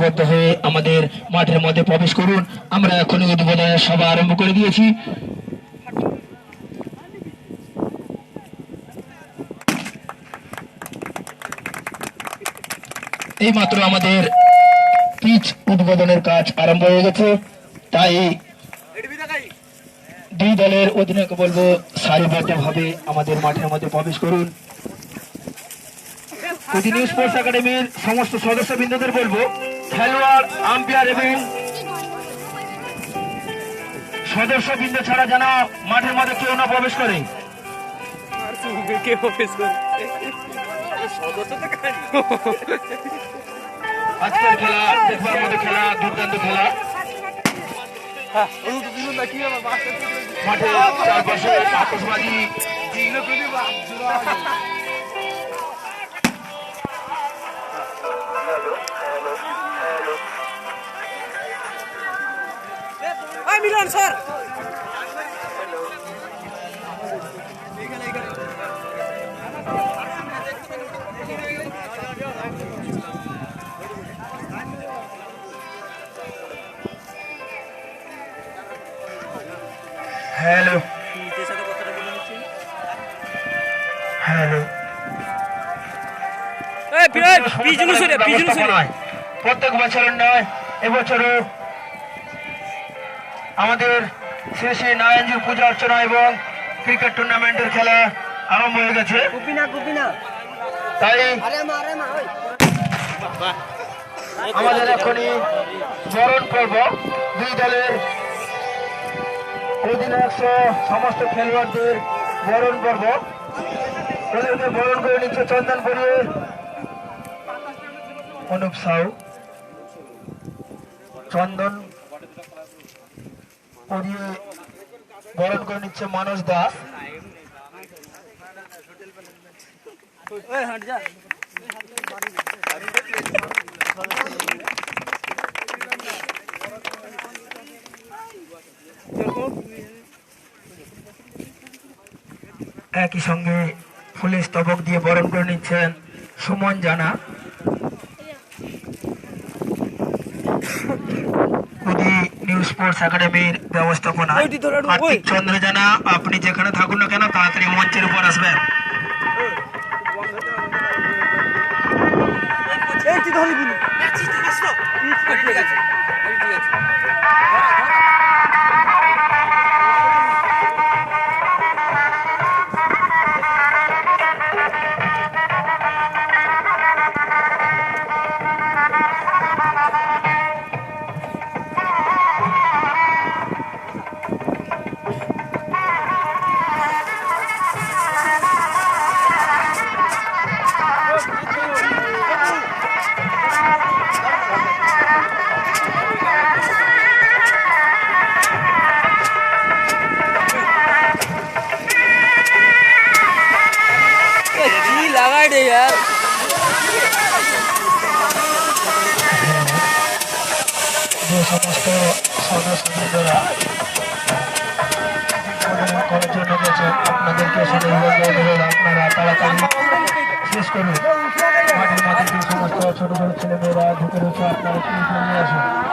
সারিবদ্ধ হয়ে আমাদের মাঠের মধ্যে প্রবেশ করুন। আমরা এখনই উদ্বোধনের সভা আরম্ভ করে দিয়েছি। এই মাত্র আমাদের পিচ উদ্বোধনের কাজ আরম্ভ হয়ে গেছে, তাই দুই দলের অধিনায়ক বলবো সারিবদ্ধভাবে আমাদের মাঠের মধ্যে প্রবেশ করুন। নিউ স্পোর্টস একাডেমির সমস্ত সদস্যবৃন্দদের বলবো খেলোয়াড়, আম্পায়ার এবং সদস্যবৃন্দ ছাড়া যেন মাঠের মধ্যে কেউ না প্রবেশ করে। আজকের খেলা দেখবার মতো খেলা, দুর্দান্ত খেলা। মাঠে চারপাশে আতশবাজি, মিলন স্যার হ্যালো হ্যালো, প্রত্যেক বছরের নয়, এবছরও আমাদের শ্রী শ্রী নারায়ণজির পূজা অর্চনা এবং ক্রিকেট টুর্নামেন্টের খেলা আরম্ভ হয়ে গেছে। তাই আমাদের এখনই বরণ পর্ব, দুই দলের অধিনায়ক সমস্ত খেলোয়াড়দের বরণ পর্ব। ওদেরকে বরণ করে নিচ্ছে চন্দন পরিয়ে অনুপ সাউ, চন্দন পরিয়ে বরণ করে নিচ্ছে মানস দাস। একই সঙ্গে ফুলের স্তবক দিয়ে বরণ করে নিচ্ছেন সুমন জানা। নিউ স্পোর্টস একাডেমির ব্যবস্থাপনা কার্তিক চন্দ্র জানা, আপনি যেখানে থাকুন না কেন তাড়াতাড়ি মঞ্চের উপর আসবেন। সমস্ত সদস্যবৃন্দরা করার জন্য গেছেন, আপনাদেরকে অনুরোধ আপনারা তাড়াতাড়ি শেষ করুন। মাঠের মাঠে যে সমস্ত ছোট ছোট ছেলেমেয়েরা ঢুকে রয়েছে আপনারা নিয়ে আসুন।